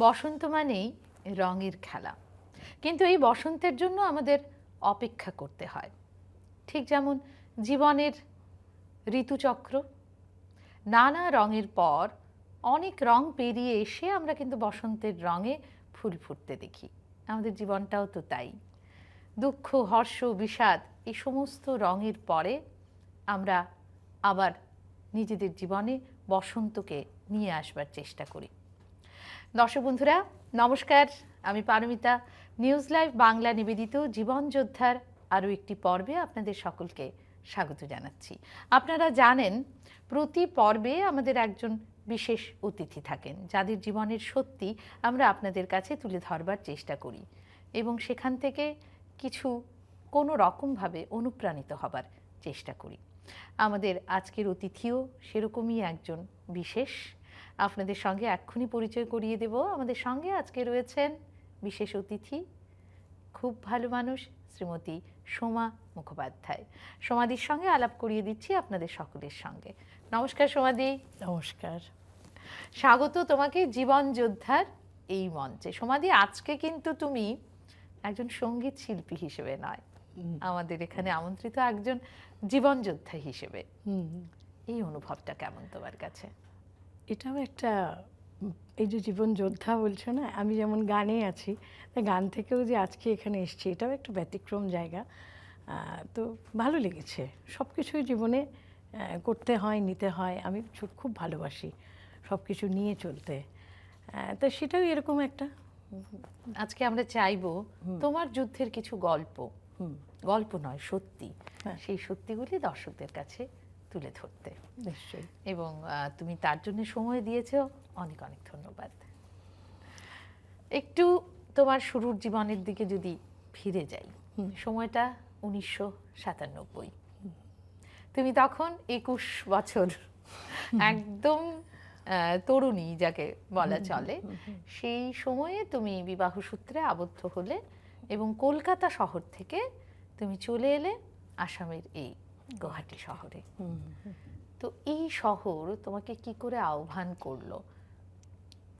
বসন্ত মানেই রঙের খেলা, কিন্তু এই বসন্তের জন্য আমাদের অপেক্ষা করতে হয়। ঠিক যেমন জীবনের ঋতুচক্র, নানা রঙের পর অনেক রং পেরিয়ে এসে আমরা কিন্তু বসন্তের রঙে ফুল ফুটতে দেখি। আমাদের জীবনটাও তো তাই। দুঃখ, হর্ষ, বিষাদ এই সমস্ত রঙের পরে আমরা আবার নিজেদের জীবনে বসন্তকে নিয়ে আসবার চেষ্টা করি। দর্শক বন্ধুরা নমস্কার, আমি পারমিতা। নিউজ লাইভ বাংলা নিবেদিত জীবন যোদ্ধার আরও একটি পর্বে আপনাদের সকলকে স্বাগত জানাচ্ছি। আপনারা জানেন প্রতি পর্বে আমাদের একজন বিশেষ অতিথি থাকেন, যাদের জীবনের সত্যি আমরা আপনাদের কাছে তুলে ধরবার চেষ্টা করি এবং সেখান থেকে কিছু কোনো রকমভাবে অনুপ্রাণিত হবার চেষ্টা করি। আমাদের আজকের অতিথিও সেরকমই একজন বিশেষ। আপনাদের সঙ্গে এক্ষুনি পরিচয় করিয়ে দেব। আমাদের সঙ্গে আজকে রয়েছেন বিশেষ অতিথি, খুব ভালো মানুষ, শ্রীমতী সোমা মুখোপাধ্যায়। সোমাদির সঙ্গে আলাপ করিয়ে দিচ্ছি আপনাদের সকলের সঙ্গে। নমস্কার সোমাদি। নমস্কার, স্বাগত তোমাকে জীবন যোদ্ধার এই মঞ্চে। সোমাদি, আজকে কিন্তু তুমি একজন সঙ্গীত শিল্পী হিসেবে নয়, আমাদের এখানে আমন্ত্রিত একজন জীবন যোদ্ধা হিসেবে। এই অনুভবটা কেমন তোমার কাছে? এটাও একটা, এই যে জীবন যোদ্ধা বলছো না, আমি যেমন গানে আছি, তাই গান থেকেও যে আজকে এখানে এসেছি এটাও একটা ব্যতিক্রম জায়গা। তো ভালো লেগেছে। সব কিছুই জীবনে করতে হয়, নিতে হয়। আমি খুব ভালোবাসি সব কিছু নিয়ে চলতে। তো সেটাও এরকম একটা। আজকে আমরা চাইবো তোমার যুদ্ধের কিছু গল্প, গল্প নয় সত্যি, সেই সত্যিগুলি দর্শকদের কাছে তুলে ধরতে। নিশ্চয়ই। এবং তুমি তার জন্য সময় দিয়েছো, অনেক অনেক ধন্যবাদ। একটু তোমার শুরুর জীবনের দিকে যদি ফিরে যাই, সময়টা 1997। তুমি তখন 21 বছর, একদম তরুণী যাকে বলা চলে। সেই সময়ে তুমি বিবাহ সূত্রে আবদ্ধ হলে এবং কলকাতা শহর থেকে তুমি চলে এলে আসামের এই গুয়াহাটি শহরে। তো এই শহর তোমাকে কি করে আহ্বান করলো,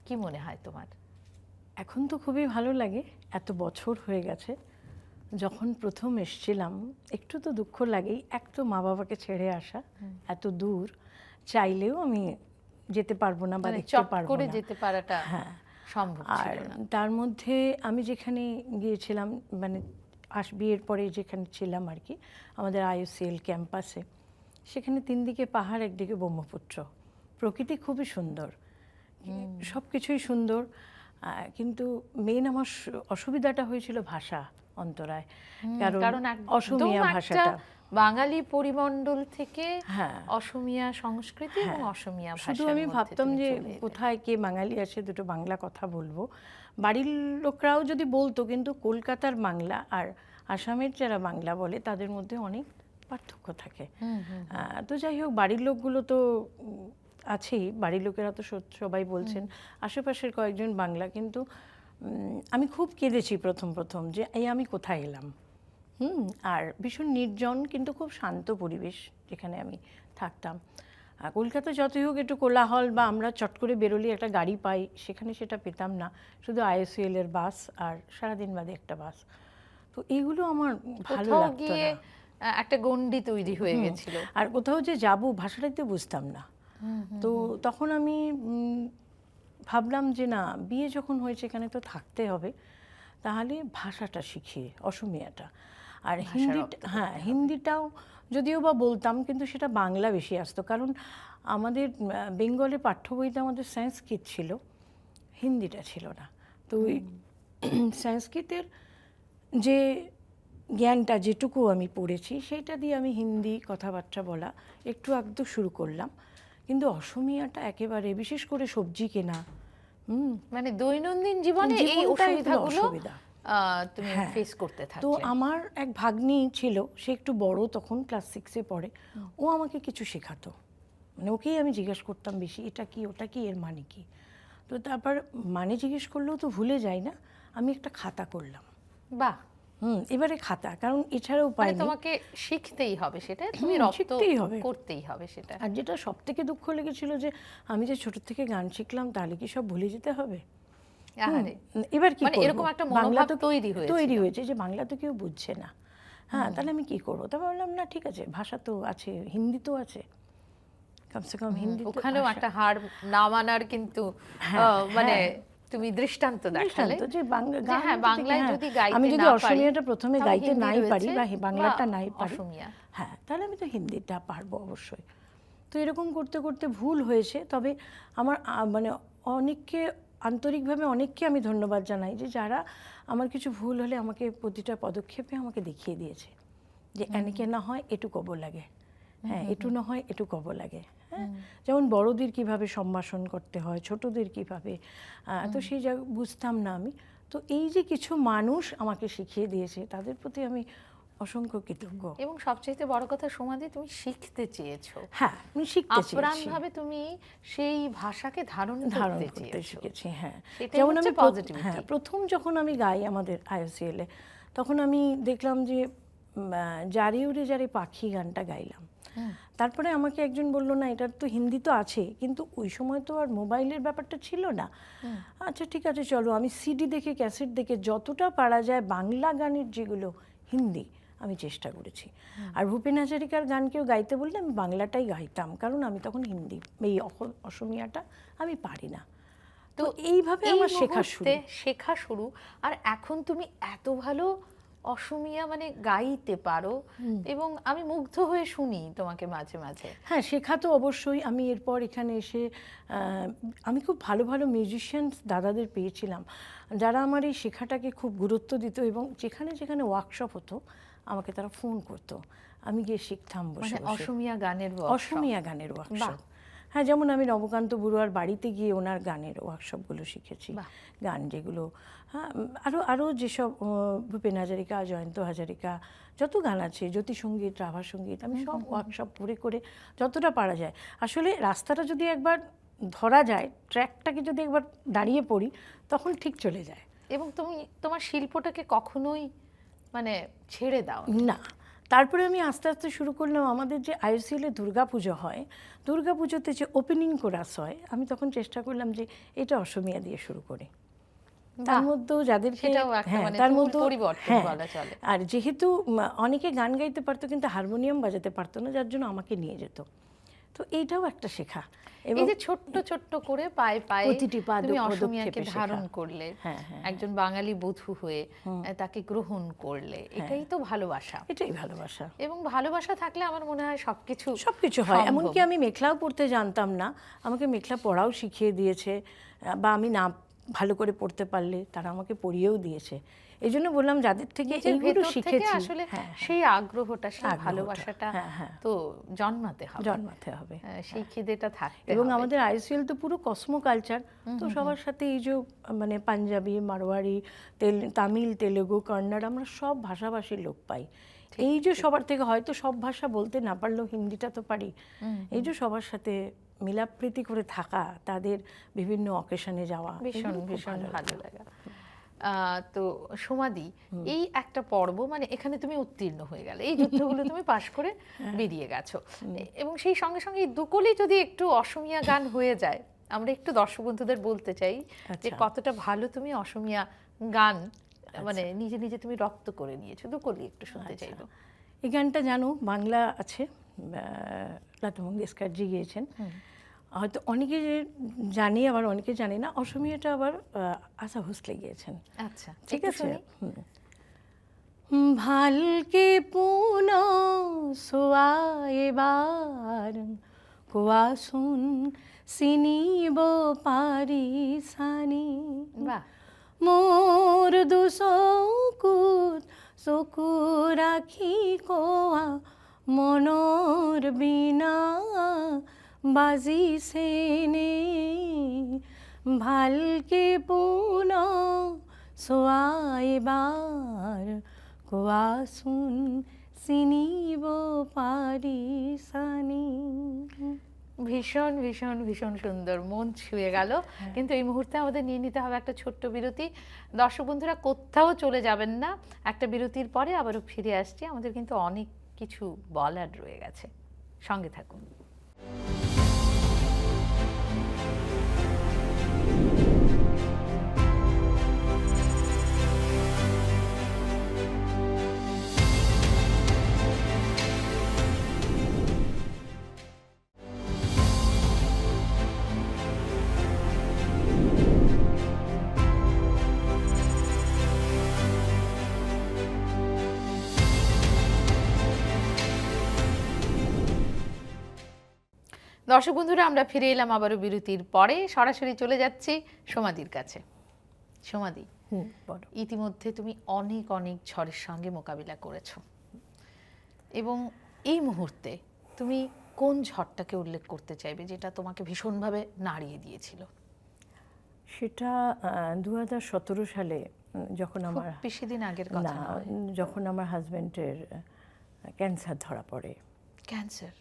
কি মনে হয় তোমার? এখন তো খুবই ভালো লাগে, এত বছর হয়ে গেছে। যখন প্রথম এসেছিলাম একটু তো দুঃখ লাগেই, এক তো মা বাবাকে ছেড়ে আসা, এত দূর, চাইলেও আমি যেতে পারবো না বা দেখতে পারবো না, যেতে পারাটা সম্ভব ছিল না। তার মধ্যে আমি যেখানে গিয়েছিলাম, মানে বিয়ের পরে যেখানে ছিলাম আর কি, আমাদের IUCL ক্যাম্পাসে, সেখানে 3 দিকে পাহাড়, একদিকে ব্রহ্মপুত্র, প্রকৃতি খুবই সুন্দর, সব কিছুই সুন্দর। কিন্তু মেন আমার অসুবিধাটা হয়েছিল ভাষা অন্তরায়, কারণ অসমীয়া ভাষাটা, বাঙালি পরিমণ্ডল থেকে অসমীয়া সংস্কৃতি এবং অসমীয়া ভাষা। শুধু আমি ভাবতাম যে কোথায় কে বাঙালি আছে, দুটো বাংলা কথা বলবো। বাড়ির লোকরাও যদি বলতো, কিন্তু কলকাতার বাংলা আর আসামের যারা বাংলা বলে তাদের মধ্যে অনেক পার্থক্য থাকে। তো যাই হোক, বাড়ির লোকগুলো তো আছেই, বাড়ির লোকেরা তো সবাই বলছেন, আশেপাশের কয়েকজন বাংলা। কিন্তু আমি খুব কেঁদেছি প্রথম যে এই আমি কোথায় এলাম। আর ভীষণ নির্জন কিন্তু খুব শান্ত পরিবেশ যেখানে আমি থাকতাম। কলকাতা যতই হোক একটু কোলাহল, বা আমরা চট করে বেরোলে একটা গাড়ি পাই, সেখানে সেটা পেতাম না, শুধু IUCL এর বাস আর সারাদিন বাদে একটা বাস। তো এইগুলো আমার ভালো লাগতো না, একটা গণ্ডি তৈরি হয়ে গেছিল। আর কোথাও যে যাবো ভাষাটাই তো বুঝতাম না। তো তখন আমি ভাবলাম যে না, বিয়ে যখন হয়েছে এখানে তো থাকতে হবে, তাহলে ভাষাটা শিখি, অসমিয়াটা। আর হিন্দিটাও যদিও বা বলতাম, কিন্তু সেটা বাংলা বেশি আসতো, কারণ আমাদের বেঙ্গলে পাঠ্য বইতে আমাদের সংস্কৃত ছিল, হিন্দিটা ছিল না। তো ওই সংস্কৃতের যে জ্ঞানটা যেটুকু আমি পড়েছি, সেইটা দিয়ে আমি হিন্দি কথাবার্তা বলা একটু একটু শুরু করলাম। কিন্তু অসমিয়াটা একেবারে, বিশেষ করে সবজি কেনা, মানে দৈনন্দিন জীবনে এই অসুবিধাগুলো তুমি ফেস করতে থাকলে। তো আমার এক ভাগ্নি ছিল, সে একটু বড়, তখন ক্লাস 6-এ পড়ে। ও আমাকে কিছু শেখাতো, মানে ওকেই আমি জিজ্ঞেস করতাম বেশি, এটা কি ওটা কি, এর মানে কি। তো তারপর মানে জিজ্ঞেস করলেও তো ভুলে যাই না, আমি একটা খাতা করলাম। বাহ। এবারে খাতা, কারণ এছাড়া উপায় নেই, তোমাকে শিখতেই হবে, সেটা তুমি শিখতেই হবে, করতেই হবে সেটা। আর যেটা সব থেকে দুঃখ লেগেছিল যে আমি যে ছোট থেকে গান শিখলাম, তাহলে কি সব ভুলে যেতে হবে? আহারে, এবার কি মানে করব? এরকম একটা বাংলা মনোভাব তো তৈরি হয়েছে যে বাংলা তো কেউ বুঝছে না, হ্যাঁ, তাহলে আমি কি করবো? তবে বললাম না, ঠিক আছে, ভাষা তো আছে, হিন্দি তো আছে, কমসে কম হিন্দি ওখানেও একটা হার না মানার কিন্তু মানে তুমি দৃষ্টান্ত দেখালে দৃষ্টান্ত যে যে হ্যাঁ, বাংলায় যদি গাইতে আমি যদি না পারি, অসমীয়াটা প্রথমে তাহলে গাইতে হিন্দি নাই পারি রয়েছে বা বাংলাটা নাই পারি, অসমীয়া। হ্যাঁ, তাহলে আমি তো হিন্দিটা পারবো অবশ্যই। তো এরকম করতে করতে ভুল হয়েছে। তবে আমার মানে অনেককে আন্তরিকভাবে অনেককে আমি ধন্যবাদ জানাই যে যারা আমার কিছু ভুল হলে আমাকে প্রতিটা পদক্ষেপে আমাকে দেখিয়ে দিয়েছে যে এনেকে না হয় এটু কব লাগে, হ্যাঁ, এটু না হয় এটু কব লাগে, হ্যাঁ, যেমন বড়দের কিভাবে সম্ভাষণ করতে হয়, ছোটদের কিভাবে, তো সেই জায়গা বুঝতাম না আমি। তো এই যে কিছু মানুষ আমাকে শিখিয়ে দিয়েছে, তাদের প্রতি আমি অসংখ্য কৃতজ্ঞ। এবং সবচেয়ে বড় কথা সমাধি, তুমি শিখতে চেয়েছো, হ্যাঁ, আমি শিখতে চেয়েছি, আপ্রাণভাবে তুমি সেই ভাষাকে ধারণ করতে শিখেছি। হ্যাঁ, যেমন আমি হ্যাঁ, প্রথম যখন আমি গাই আমাদের IOCL এ, তখন আমি দেখলাম যে জারি উড়ে জারি পাখি গানটা গাইলাম। তারপরে আমাকে একজন বললো, না, এটার তো হিন্দি তো আছে, কিন্তু ওই সময় তো আর মোবাইলের ব্যাপারটা ছিল না। আচ্ছা ঠিক আছে, চলো, আমি সিডি দেখে, ক্যাসেট দেখে যতটা পারা যায় বাংলা গানের যেগুলো হিন্দি, আমি চেষ্টা করেছি। আর ভূপেন হাজারিকার গান কেউ গাইতে বললে আমি বাংলাটাই গাইতাম, কারণ আমি তখন হিন্দি, এই অসমীয়াটা আমি পারি না। তো এইভাবে আমার শেখা শুরু। আর এখন তুমি এত ভালো অসমীয়া মানে গাইতে পারো, এবং আমি মুগ্ধ হয়ে শুনি তোমাকে মাঝে মাঝে। হ্যাঁ, শেখা তো অবশ্যই। আমি এরপর এখানে এসে আমি খুব ভালো ভালো মিউজিশিয়ানস দাদাদের পেয়েছিলাম, যারা আমার এই শেখাটাকে খুব গুরুত্ব দিত, এবং যেখানে যেখানে ওয়ার্কশপ হতো আমাকে তারা ফোন করতো, আমি গিয়ে শিখতাম বসে বসে অসমীয়া গানের ওয়ার্কশপ। হ্যাঁ, যেমন আমি নবকান্ত বড়ুয়ার বাড়িতে গিয়ে ওনার গানের ওয়ার্কশপগুলো শিখেছি, গান যেগুলো, হ্যাঁ, আরও যেসব ভূপেন হাজারিকা, জয়ন্ত হাজারিকা, যত গান আছে, জ্যোতি সঙ্গীত, রাভা সঙ্গীত, আমি সব ওয়ার্কশপ করে যতটা পারা যায়। আসলে রাস্তাটা যদি একবার ধরা যায়, ট্র্যাকটাকে যদি একবার দাঁড়িয়ে পড়ি, তখন ঠিক চলে যায়। এবং তুমি তোমার শিল্পটাকে কখনোই মানে ছেড়ে দাও না। তারপরে আমি আস্তে আস্তে শুরু করলাম, আমাদের যে IOCL এ দুর্গাপুজো হয়, দুর্গাপুজোতে যে ওপেনিং কোরাস হয়, আমি তখন চেষ্টা করলাম যে এটা অসমীয়া দিয়ে শুরু করি। তার মধ্যেও যাদেরকে, তার মধ্যে আর যেহেতু অনেকে গান গাইতে পারতো কিন্তু হারমোনিয়াম বাজাতে পারতো না, যার জন্য আমাকে নিয়ে যেত। তো এইটাও একটা শেখা। এই যে ছোট্ট ছোট্ট করে পায়ে পায়ে তুমি অসমীয়াকে ধারণ করলে, একজন বাঙালি বধূ হয়ে তাকে গ্রহণ করলে, এটাই তো ভালোবাসা। এটাই ভালোবাসা। এবং ভালোবাসা থাকলে আমার মনে হয় সবকিছু হয়। এমনকি আমি মেখলাও পড়তে জানতাম না, আমাকে মেখলা পড়াও শিখিয়ে দিয়েছে, বা আমি না ভালো করে পড়তে পারলে তারা আমাকে পড়িয়েও দিয়েছে। এই জন্য বললাম, যাদের থেকে এইগুলো শিখেছি, আসলে সেই আগ্রহটা, সেই ভালোবাসাটা তো জন্মাতে হবে, সেই খিদেটা থাকতে হবে। এবং আমাদের IOCL তো পুরো কসমো কালচার, তো সবার সাথে এই যে মানে পাঞ্জাবি, মারোয়ারি, তামিল, তেলেগু, কন্নড়, আমরা সব ভাষাভাষীর লোক পাই। এই যে সবার থেকে, হয়তো সব ভাষা বলতে না পারলেও হিন্দিটা তো পারি, এই যে সবার সাথে মিলাপ্রীতি করে থাকা, তাদের বিভিন্ন অকেশনে যাওয়া, ভীষণ ভীষণ ভালো লাগা। তো সমাধি, এই একটা পর্ব, মানে এখানে তুমি উত্তীর্ণ হয়ে গেলে, এই যুদ্ধগুলো তুমি পাশ করে বেরিয়ে গেছো, এবং সেই সঙ্গে সঙ্গে দুকলি যদি একটু অসমীয়া গান হয়ে যায়, আমরা একটু দর্শক বন্ধুদের বলতে চাই যে কতটা ভালো তুমি অসমীয়া গান মানে নিজে নিজে তুমি রপ্ত করে নিয়েছো। দুকলি একটু শুনতে চাইবো। এই গানটা জানো, বাংলা আছে, লতা মঙ্গেশকরজি গিয়েছেন, হয়তো অনেকে জানি, আবার অনেকে জানি না। অসমীয়াটা আবার আশা ভোসলে গিয়েছেন। আচ্ছা, ঠিক আছে। ভালকে পুনো সোয়াইবার কোয়াসুন সিনিব পারি সানি, মোর দুসকুত চকু রাখি কোয়া মনৰ বিনা বাজিছেনে, ভালকে পুনৰ চোৱাইবাৰ কোৱাচোন চিনিব পাৰিছানি। ভীষণ ভীষণ ভীষণ সুন্দর, মন ছুঁয়ে গেল। কিন্তু এই মুহূর্তে আমাদের নিয়ে নিতে হবে একটা ছোট্ট বিরতি। দর্শক বন্ধুরা কোথাও চলে যাবেন না, একটা বিরতির পরে আবারও ফিরে আসছি। আমাদের কিন্তু অনেক কিছু বলার রয়ে গেছে, সঙ্গে থাকুন। দর্শক বন্ধুরা, আমরা ফিরে এলাম আবারও বিরতির পরে। সরাসরি চলে যাচ্ছি সমাধির কাছে। সমাধি, বলো। ইতিমধ্যে তুমি অনেক অনেক ঝড়ের সঙ্গে মোকাবিলা করেছো, এবং এই মুহূর্তে তুমি কোন ঝড়টাকে উল্লেখ করতে চাইবে যেটা তোমাকে ভীষণভাবে নাড়িয়ে দিয়েছিল? সেটা 2017 সালে যখন খুব আমার বেশি দিন আগের কথা নয়। যখন আমার হাজব্যান্ডের ক্যান্সার ধরা পড়ে। ক্যান্সার?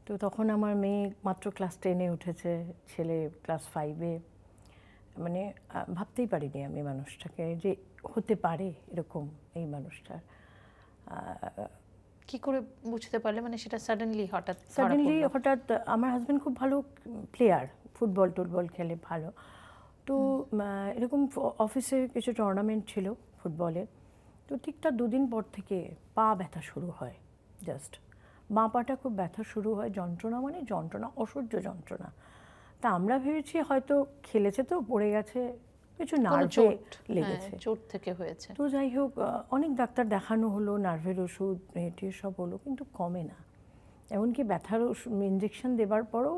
তো তখন আমার মেয়ে মাত্র ক্লাস 10-এ উঠেছে, ছেলে ক্লাস 5-এ। মানে ভাবতেই পারিনি আমি মানুষটাকে যে হতে পারে এরকম, এই মানুষটার। কি করে বুঝতে পারলে, মানে সেটা সাডেনলি হঠাৎ ধরা সাডেনলি পড়লো? হঠাৎ, আমার হাজব্যান্ড খুব ভালো প্লেয়ার, ফুটবল খেলে ভালো। তো এরকম অফিসে কিছু টুর্নামেন্ট ছিল ফুটবলের। তো ঠিক তার 2 দিন পর থেকে পা ব্যথা শুরু হয়। জাস্ট বাঁ পাটা খুব ব্যথা শুরু হয়, যন্ত্রণা, মানে যন্ত্রণা, অসহ্য যন্ত্রণা। তা আমরা ভেবেছি হয়তো খেলেছে, তো পড়ে গেছে, কিছু কোনো নার্ভে চোট? লেগেছে। হ্যাঁ, চোট থেকে হয়েছে। তো যাই হোক, অনেক ডাক্তার দেখানো হলো, নার্ভের ওষুধ এটি সব হলো, কিন্তু কমে না। এমনকি ব্যথার ইঞ্জেকশন দেবার পরও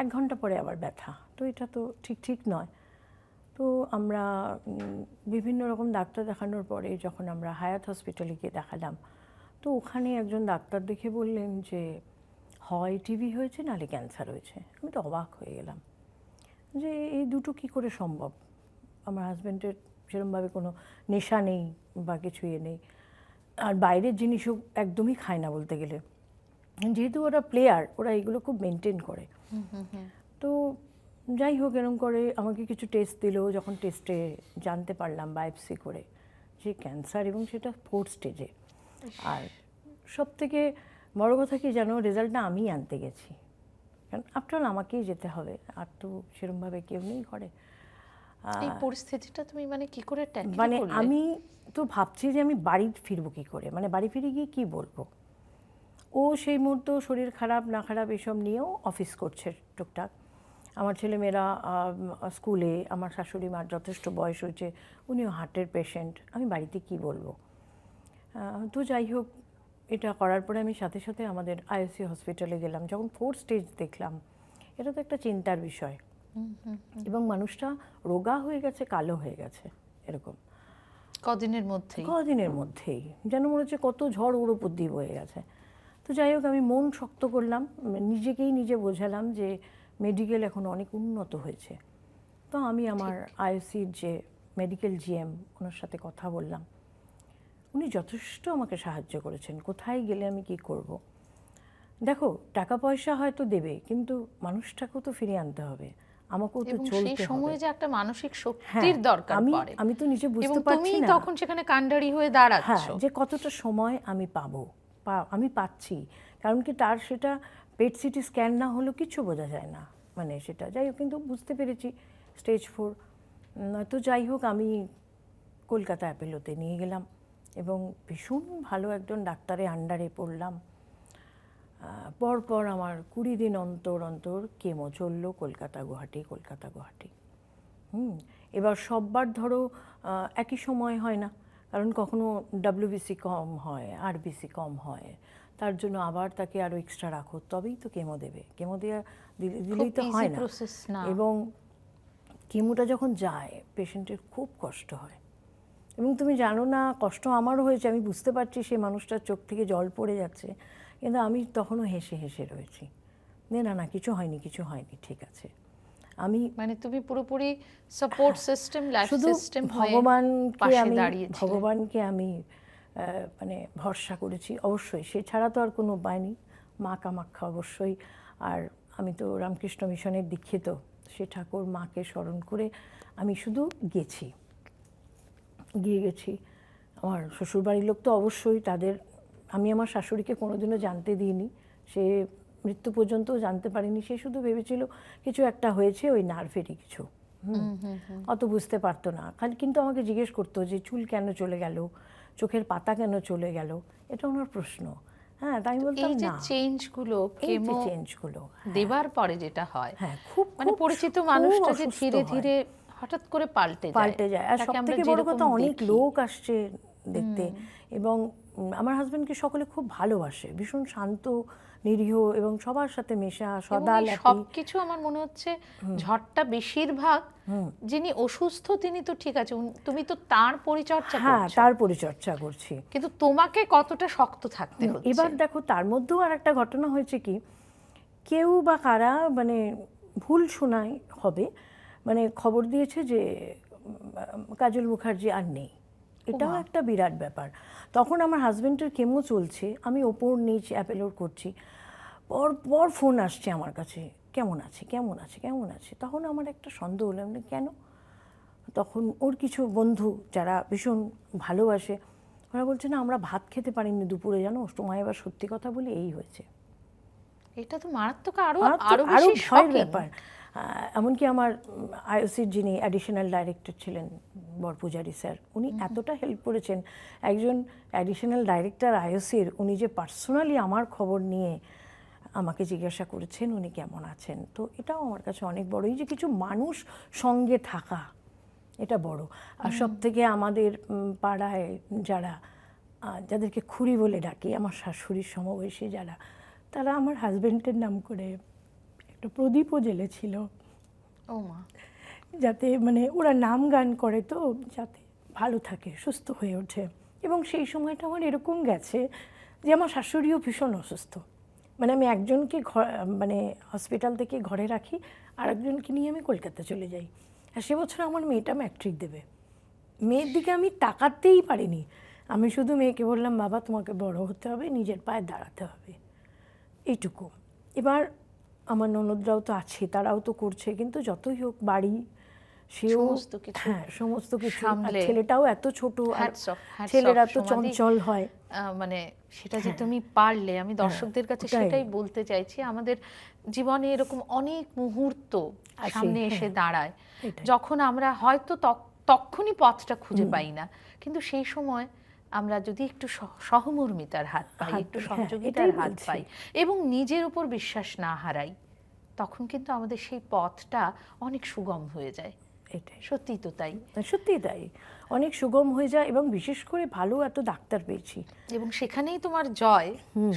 1 ঘন্টা পরে আবার ব্যথা। তো এটা তো ঠিক নয়। তো আমরা বিভিন্ন রকম ডাক্তার দেখানোর পরে যখন আমরা হায়াত হসপিটালে গিয়ে দেখালাম, তো ওখানে একজন ডাক্তার দেখে বললেন যে হয় টিবি হয়েছে, নাহলে ক্যান্সার হয়েছে। আমি তো অবাক হয়ে গেলাম যে এই দুটো কি করে সম্ভব। আমার হাজব্যান্ডের সেরকমভাবে কোনো নেশা নেই বা কিছু নেই, আর বাইরের জিনিসও একদমই খায় না বলতে গেলে। যেহেতু ওরা প্লেয়ার, ওরা এগুলো খুব মেনটেন করে। তো যাই হোক, এরকম করে আমাকে কিছু টেস্ট দিল। যখন টেস্টে জানতে পারলাম বায়োপসি করে যে ক্যান্সার, এবং সেটা 4th স্টেজে। আর সব থেকে বড় কথা কি জানো, রেজাল্টটা আমিই আনতে গেছি, কারণ আফটার অল আমাকেই যেতে হবে, আর তো সেরকমভাবে কেউ নেই ঘরে। এই পরিস্থিতিটা তুমি মানে কি করে ট্যাকেল মানে করলে? আমি তো ভাবছি যে আমি বাড়ি ফিরবো কী করে, মানে বাড়ি ফিরে গিয়ে কী বলবো। ও সেই মুহূর্তে শরীর খারাপ না খারাপ এসব নিয়েও অফিস করছে টুকটাক। আমার ছেলেমেয়েরা স্কুলে, আমার শাশুড়ি মার যথেষ্ট বয়স হয়েছে, উনিও হার্টের পেশেন্ট, আমি বাড়িতে কি বলবো। তো যাই হোক, এটা করার পরে আমি সাথে সাথে আমাদের আইএসসি হসপিটালে গেলাম। যখন 4th স্টেজ দেখলাম, এটা তো একটা চিন্তার বিষয়। এবং মানুষটা রোগা হয়ে গেছে, কালো হয়ে গেছে, এরকম কদিনের মধ্যেই যেন মনে হচ্ছে কত ঝড় ওর উপর দিয়ে বয়ে গেছে। তো যাই হোক, আমি মন শক্ত করলাম, নিজেকেই নিজে বোঝালাম যে মেডিকেল এখন অনেক উন্নত হয়েছে। তো আমি আমার আইএসসির যে মেডিকেল জিএম, ওনার সাথে কথা বললাম। উনি যথেষ্ট আমাকে সাহায্য করেছেন, কোথায় গেলে আমি কি করব। দেখো, টাকা পয়সা হয়তো দেবে, কিন্তু মানুষটাকেও তো ফিরিয়ে আনতে হবে, আমাকেও তো এবং চলতে সেই হবে। সময় যে একটা মানসিক শক্তির দরকার পড়ে, আমি তো নিজে এবং বুঝতে তুমি পারছি না তখন সেখানে কাণ্ডারি হয়ে দাঁড়াচ্ছ। যে কতটা সময় আমি পাবো, আমি পাচ্ছি। কারণ কি, তার সেটা পেট সিটি স্ক্যান না হলেও কিছু বোঝা যায় না, মানে সেটা যাই হোক, কিন্তু বুঝতে পেরেছি স্টেজ 4। তো যাই হোক, আমি কলকাতা অ্যাপেলোতে নিয়ে গেলাম এবং ভীষণ ভালো একজন ডাক্তারের আন্ডারে পড়লাম। পরপর আমার 20 দিন অন্তর অন্তর কেমো চললো, কলকাতা গুয়াহাটি। এবার সববার ধরো একই সময় হয় না, কারণ কখনো WBC কম হয়, RBC কম হয়, তার জন্য আবার তাকে আরও এক্সট্রা রাখো, তবেই তো কেমো দেবে। কেমো দিলেই তো হয় না। এবং কেমোটা যখন যায়, পেশেন্টের খুব কষ্ট হয়। এবং তুমি জানো না, কষ্ট আমারও হয়েছে, আমি বুঝতে পারছি সেই মানুষটার চোখ থেকে জল পড়ে যাচ্ছে, কিন্তু আমি তখনও হেসে হেসে রয়েছি, না কিছু হয়নি, ঠিক আছে। আমি মানে তুমি পুরোপুরি সাপোর্ট সিস্টেম, লাইফ সিস্টেম হয়ে ভগবানকে আমি মানে ভরসা করেছি অবশ্যই। সে ছাড়া তো আর কোনো উপায় নেই। মা কামাখ্যা অবশ্যই। আর আমি তো রামকৃষ্ণ মিশনের দীক্ষিত, সে ঠাকুর মাকে স্মরণ করে আমি শুধু গেছি। আমার শ্বশুরবাড়ির লোক তো অবশ্যই, আমি আমার শাশুড়িকে কোনোদিনও জানতে দিইনি, সে মৃত্যু পর্যন্তও জানতে পারিনি। সে শুধু ভেবেছিল কিছু একটা হয়েছে, ওই নার্ভেরই কিছু, অত বুঝতে পারতো না। কিন্তু আমাকে জিজ্ঞেস করতো যে চুল কেন চলে গেল, চোখের পাতা কেন চলে গেল, এটা ওনার প্রশ্ন। হ্যাঁ, তাই বলতাম না, চেঞ্জগুলো দেবার পরে যেটা হয়, খুব মানে পরিচিত মানুষটা যে ধীরে ধীরে হঠাৎ করে পাল্টে যায়। আর সবথেকে বড় কথা, অনেক লোক আসছে দেখতে, এবং আমার হাজবেন্ডকে সকলে খুব ভালোবাসে, ভীষণ শান্ত নিরীহ এবং সবার সাথে মেশা, এবং সদা এই ল্যাপি। সবকিছু আমার মনে হচ্ছে ঝড়টা বেশিরভাগ যিনি অসুস্থ তিনি তো ঠিক আছে, তুমি তো তার পরিচর্যা হ্যাঁ, করছো, তার পরিচর্যা করছি। কিন্তু তোমাকে কতটা শক্ত থাকতে হচ্ছে। এবার দেখো তার মধ্যেও আর একটা ঘটনা হয়েছে কি, কেউ বা কারা মানে ভুল শোনায় হবে, মানে খবর দিয়েছে যে কাজল মুখার্জি আর নেই। এটাও একটা বিরাট ব্যাপার। তখন আমার হাজবেন্ডের কেমো চলছে, আমি ওপর নিচ অ্যাপেলোর করছি, পর পর ফোন আসছে আমার কাছে, কেমন আছে কেমন আছে কেমন আছে। তখন আমার একটা সন্দেহ হলো, আমি বলি, কেন? তখন ওর কিছু বন্ধু যারা ভীষণ ভালোবাসে, ওরা বলছে না আমরা ভাত খেতে পারিনি দুপুরে, জানো তোমায় এবার সত্যি কথা বলি এই হয়েছে। এটা তো মারাত্মক, আরো আরো বেশি ভয়ের শকিং ব্যাপার। এমনকি আমার আইওসির যিনি অ্যাডিশনাল ডাইরেক্টর ছিলেন বরপূজারী স্যার, উনি এতটা হেল্প করেছেন। একজন অ্যাডিশনাল ডাইরেক্টর আইওসির, উনি যে পার্সোনালি আমার খবর নিয়ে আমাকে জিজ্ঞাসা করেছেন উনি কেমন আছেন। তো এটাও আমার কাছে অনেক বড়, এই যে কিছু মানুষ সঙ্গে থাকা, এটা বড়। আর সব থেকে আমাদের পাড়ায় যারা যাদেরকে খুড়ি বলে ডাকি, আমার শাশুড়ির সমবয়সী যারা, তারা আমার হাজবেন্ডের নাম করে একটা প্রদীপও জ্বেলেছিল, ও মা, যাতে মানে ওরা নাম গান করে তো যাতে ভালো থাকে, সুস্থ হয়ে ওঠে। এবং সেই সময়টা আমার এরকম গেছে যে আমার শাশুড়িও ভীষণ অসুস্থ, মানে আমি একজনকে মানে হসপিটাল থেকে ঘরে রাখি, আর একজনকে নিয়ে আমি কলকাতা চলে যাই। আর সে বছর আমার মেয়েটা ম্যাট্রিক দেবে, মেয়ের দিকে আমি তাকাতেই পারিনি। আমি শুধু মেয়েকে বললাম, বাবা তোমাকে বড় হতে হবে, নিজের পায়ে দাঁড়াতে হবে, এইটুকু। এবার আমার ননদরাও তো আছে, তারাও তো করছে, কিন্তু যতই হোক বাড়ি সেও সমস্ত কিছু হ্যাঁ সমস্ত কিছু, আর সামলে। ছেলেটাও এত ছোট, আর Hats off, hats ছেলেরা off, তো সমাধি। চঞ্চল হয়। মানে সেটা যে তুমি পারলে, আমি দর্শকদের কাছে ওটাই। সেটাই বলতে চাইছি, আমাদের জীবনে এরকম অনেক মুহূর্ত আসে, সামনে এসে দাঁড়ায় এটাই। যখন আমরা হয়তো তখনই পথটা খুঁজে পাই না, কিন্তু সেই সময় আমরা যদি একটু সহমর্মিতার হাত পাই, একটু সহযোগিতার এটাই হাত বলছি। পাই এবং নিজের উপর বিশ্বাস না হারাই, তখন কিন্তু আমাদের সেই পথটা অনেক সুগম হয়ে যায়। এটাই সত্যি তো তাই। সত্যি তাই, অনেক সুগম হয়ে যায়। এবং বিশেষ করে ভালো এত ডাক্তার পেয়েছি, এবং সেখানেই তোমার জয়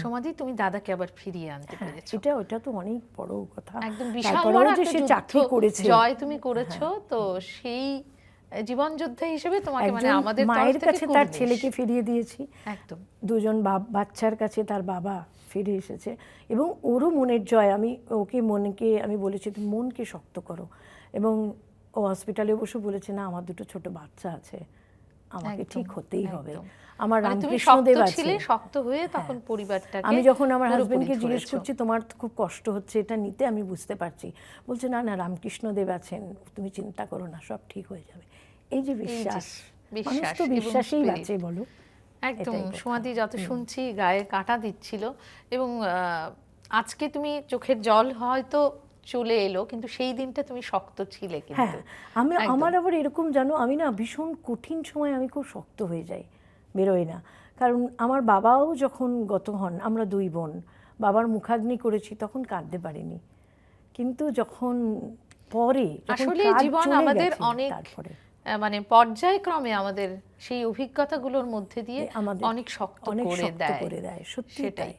সমাধি, তুমি দাদাকে আবার ফিরিয়ে আনতে পেরেছো। ওটা তো অনেক বড় কথা। একদম বিশাল তারপরেও বড় যে একটা সে যুদ্ধ চাকরি করেছে, জয় তুমি করেছো, তো সেই জীবন যোদ্ধা হিসেবে তোমাকে মানে একজন আমাদের মায়ের কাছে তার কুর্নিশ। ছেলেকে ফিরিয়ে দিয়েছি, একদম দুজন বাচ্চার কাছে তার বাবা ফিরে এসেছে, এবং ওরও মনের জয়। আমি ওকে আমি বলেছি তুমি মনকে শক্ত করো, এবং ও হসপিটালে বসে বলেছে না আমার দুটো ছোট বাচ্চা আছে, আমাকে একদম, ঠিক হতেই হবে। একদম। আমার মানে তুমি রামকৃষ্ণদেব শক্ত আছে। ছিলে, শক্ত হয়ে তখন পরিবারটাকে আমি যখন আমার পুরোপুরি হাজবেন্ডকে জিজ্ঞেস ধরেছো। করছি তোমার তো খুব কষ্ট হচ্ছে এটা নিতে, আমি বুঝতে পারছি, বলছে না না রামকৃষ্ণদেব আছেন, তুমি চিন্তা করো না, সব ঠিক হয়ে যাবে। এই যে বিশ্বাস, মানুষ তো এবং বিশ্বাসেই spirit। বাঁচে বলো। একদম এটাই কথা। সমাধি, যত শুনছি গায়ে কাঁটা দিচ্ছিল। এবং আজকে তুমি চোখের জল হয়তো চলে এলো, কিন্তু সেই দিনটা তুমি শক্ত ছিলে হ্যাঁ, কিন্তু। আমার আবার এরকম জানো, আমি না ভীষণ কঠিন সময় আমি খুব শক্ত হয়ে যাই, বেরোই না। কারণ আমার বাবাও যখন গত হন, আমরা দুই বোন, বাবার মুখাগ্নি করেছি, তখন কাঁদতে পারিনি। কিন্তু যখন পরে আসলে কাজ জীবন চলে আমাদের গেছে, অনেক তারপরে মানে পর্যায়ক্রমে আমাদের সেই অভিজ্ঞতাগুলোর মধ্যে দিয়ে আমাদের অনেক শক্ত অনেক করে শক্ত দেয়। করে দেয়, সত্যি সেটাই। তাই।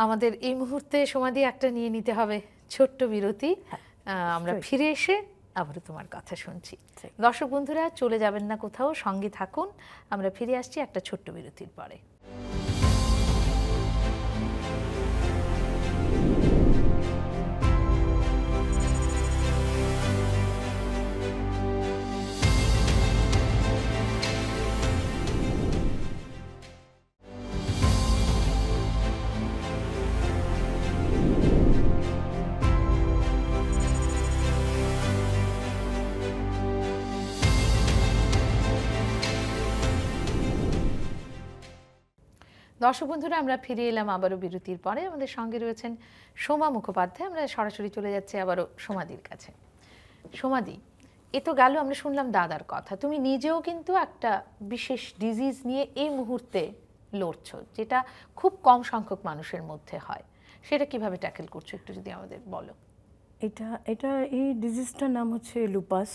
আমাদের এই মুহূর্তে সমাধি একটা নিয়ে নিতে হবে ছোট্ট বিরতি। আমরা নিশ্চয়ই। ফিরে এসে আবারও তোমার কথা শুনছি। ঠিক। দর্শক বন্ধুরা চলে যাবেন না কোথাও, সঙ্গে থাকুন। আমরা ফিরে আসছি একটা ছোট্ট বিরতির পরে। দর্শক বন্ধুরা আমরা ফিরে এলাম আবারও বিরতির পরে। আমাদের সঙ্গে রয়েছেন সোমা মুখোপাধ্যায়। আমরা সরাসরি চলে যাচ্ছি আবারও সমাধির কাছে। সমাধি, এ তো গেল আমরা শুনলাম দাদার কথা, তুমি নিজেও কিন্তু একটা বিশেষ ডিজিজ নিয়ে এই মুহূর্তে লড়ছো, যেটা খুব কম সংখ্যক মানুষের মধ্যে হয়। সেটা কিভাবে ট্যাকেল করছো একটু যদি আমাদের বলো। এটা এই ডিজিজটার নাম হচ্ছে লুপাস।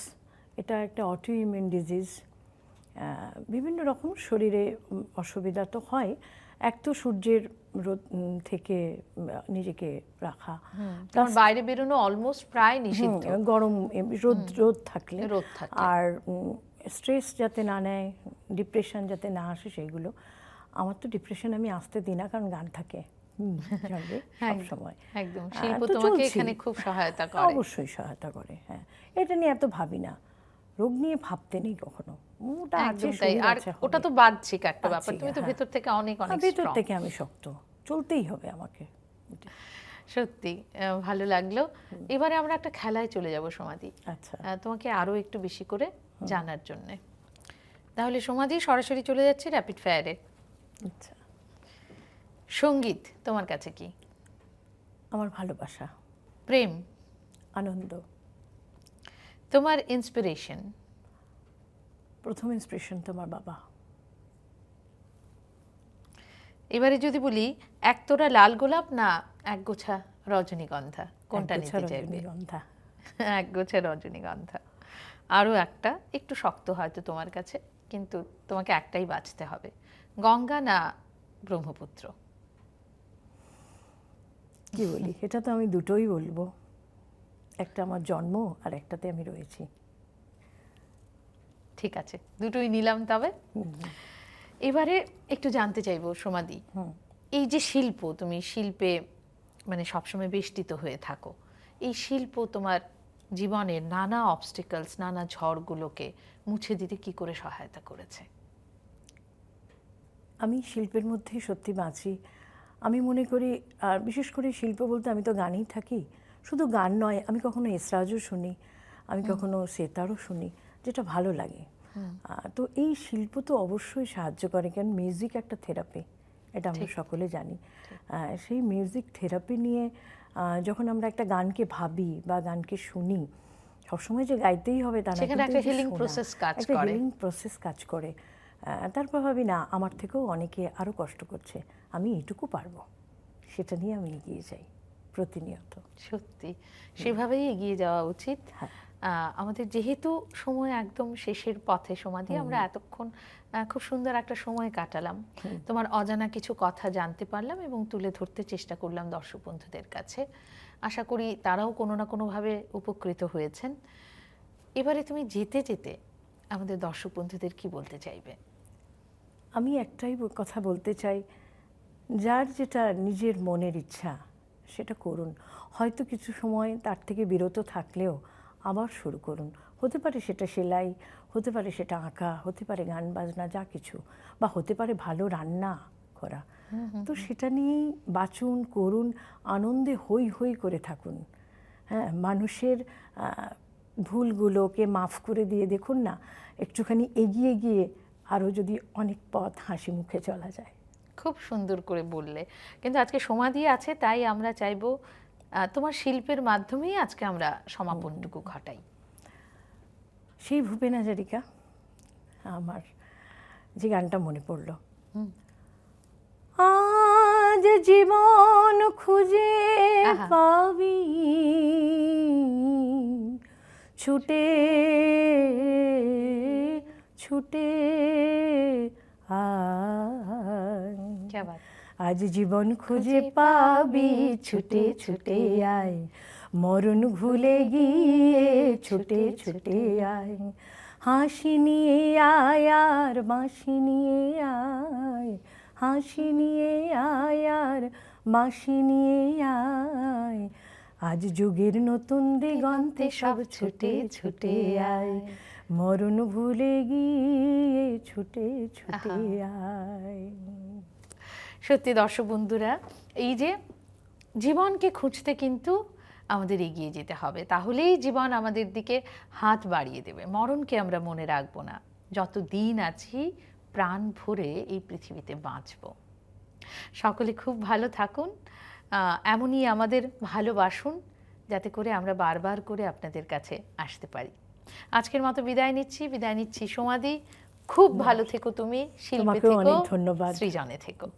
এটা একটা অটোইমিউন ডিজিজ। বিভিন্ন রকম শরীরে অসুবিধা তো হয়, এক তো সূর্যের রোদ থেকে নিজেকে রাখা, তোমার বাইরে বেরোনো অলমোস্ট প্রায় নিষিদ্ধ, গরম রোদ থাকলে, রোদ থাকলে। আর স্ট্রেস যাতে না নেয়, ডিপ্রেশন যাতে না আসে সেইগুলো। আমার তো ডিপ্রেশন আমি আসতে দিই না, কারণ গান থাকে সঙ্গে সব সময়। একদম, শিল্প তোমাকে এখানে খুব সহায়তা করে। অবশ্যই সহায়তা করে, হ্যাঁ। এটা নিয়ে এত ভাবি না, রোগ নিয়ে ভাবতে নেই কখনো। ওটা আছে, শরীর আর আছে, ওটা তো বাহ্যিক একটা ব্যাপার, তুমি তো হ্যাঁ। ভেতর থেকে অনেক অনেক ভেতর strong। থেকে আমি শক্ত, চলতেই হবে আমাকে। সত্যি ভালো লাগলো। এবারে আমরা একটা খেলায় চলে যাব সমাধি, আচ্ছা, তোমাকে আরো একটু বেশি করে জানার জন্য। তাহলে সমাধি, সরাসরি চলে যাচ্ছে র্যাপিড ফায়ারে। আচ্ছা। সঙ্গীত তোমার কাছে কি? আমার ভালোবাসা, প্রেম, আনন্দ। তোমার ইন্সপিরেশন? প্রথম ইন্সপিরেশন তোমার বাবা। এবারে যদি বলি একতোড়া লাল গোলাপ না একগোছা রজনীগন্ধা, কোনটা নিতে চাইবে? রজনীগন্ধা। একগোছা রজনীগন্ধা। আরও একটা একটু শক্ত হয়তো তোমার কাছে, কিন্তু তোমাকে একটাই বাঁচতে হবে, গঙ্গা না ব্রহ্মপুত্র? কি বলি, এটা তো আমি দুটোই বলবো, একটা আমার জন্ম আর একটাতে আমি রয়েছি। ঠিক আছে, দুটোই নিলাম তবে। এবারে একটু জানতে চাইবো সমাধি, এই যে শিল্প, তুমি শিল্পে মানে সবসময় বেষ্টিত হয়ে থাকো, এই শিল্প তোমার জীবনের নানা অবস্টিকলস, নানা ঝড়গুলোকে মুছে দিতে কি করে সহায়তা করেছে? আমি শিল্পের মধ্যেই সত্যি বাঁচি। আমি মনে করি, আর বিশেষ করে শিল্প বলতে আমি তো গানেই থাকি। শুধু গান নয়, আমি কখনো এসরাজও শুনি, আমি কখনো সেতারও শুনি, যেটা ভালো লাগে। তো এই শিল্প তো অবশ্যই সাহায্য করে, কারণ মিউজিক একটা থেরাপি, এটা আমরা সকলে জানি। সেই মিউজিক থেরাপি নিয়ে যখন আমরা একটা গানকে ভাবি বা গানকে শুনি, সবসময় যে গাইতেই হবে তা না, সেখানে একটা হিলিং প্রসেস কাজ করে, হিলিং প্রসেস কাজ করে। তারপর ভাবি না, আমার থেকেও অনেকে আরও কষ্ট করছে, আমি এটুকু পারবো, সেটা নিয়ে আমি এগিয়ে যাই প্রতিনিয়ত। সত্যি সেভাবেই এগিয়ে যাওয়া উচিত। আমাদের যেহেতু সময় একদম শেষের পথে সমাধি, আমরা এতক্ষণ খুব সুন্দর একটা সময় কাটালাম, তোমার অজানা কিছু কথা জানতে পারলাম এবং তুলে ধরতে চেষ্টা করলাম দর্শক বন্ধুদের কাছে। আশা করি তারাও কোনো না কোনোভাবে উপকৃত হয়েছেন। এবারে তুমি যেতে যেতে আমাদের দর্শক বন্ধুদের কি বলতে চাইবে? আমি একটাই কথা বলতে চাই, যার যেটা নিজের মনের ইচ্ছা সেটা করুন। হয়তো কিছু সময় তার থেকে বিরত থাকলেও আবার শুরু করুন। হতে পারে সেটা সেলাই, হতে পারে সেটা আঁকা, হতে পারে গান বাজনা, যা কিছু, বা হতে পারে ভালো রান্না করা। তো সেটা নিয়েই বাঁচুন, করুন, আনন্দে হই হই করে থাকুন। হ্যাঁ, মানুষের ভুলগুলোকে মাফ করে দিয়ে দেখুন না, একটুখানি এগিয়ে গিয়ে আরও যদি অনেক পথ হাসি মুখে চলা যায়। খুব সুন্দর করে বললে, কিন্তু আজকে সমাধি আছে, তাই আমরা চাইবো তোমার শিল্পের মাধ্যমেই আজকে আমরা সমাপনটুকু ঘটাই। সেই ভূপেন হাজারিকা, আমার যে গানটা মনে পড়ল, আজ জীবন খুঁজে পাবি ছুটে ছুটে আজ জীবন খুঁজে পাবি ছুটে ছুটে আয়, মরণ ভুলে গিয়ে ছুটে ছুটে আয়, হাসি নিয়ে আয় আর বাঁশি নিয়ে আয়, হাসি নিয়ে আয় আর বাঁশি নিয়ে আয়, আজ যুগের নতুন দিগন্তে সব ছুটে ছুটে আয়, মরণ ভুলে গিয়ে ছুটে ছুটে আয়। সত্যি দর্শক বন্ধুরা, এই যে জীবনকে খুঁজতে কিন্তু আমাদের এগিয়ে যেতে হবে, তাহলেই জীবন আমাদের দিকে হাত বাড়িয়ে দেবে। মরণকে আমরা মনে রাখবো না, যত দিন আছি প্রাণ ভরে এই পৃথিবীতে বাঁচব। সকলে খুব ভালো থাকুন, এমনই আমাদের ভালোবাসুন, যাতে করে আমরা বারবার করে আপনাদের কাছে আসতে পারি। আজকের মতো বিদায় নিচ্ছি সমাধি। খুব ভালো থেকো তুমি, শিল্পে থেকো, ধন্যবাদ, সৃজনে থেকো।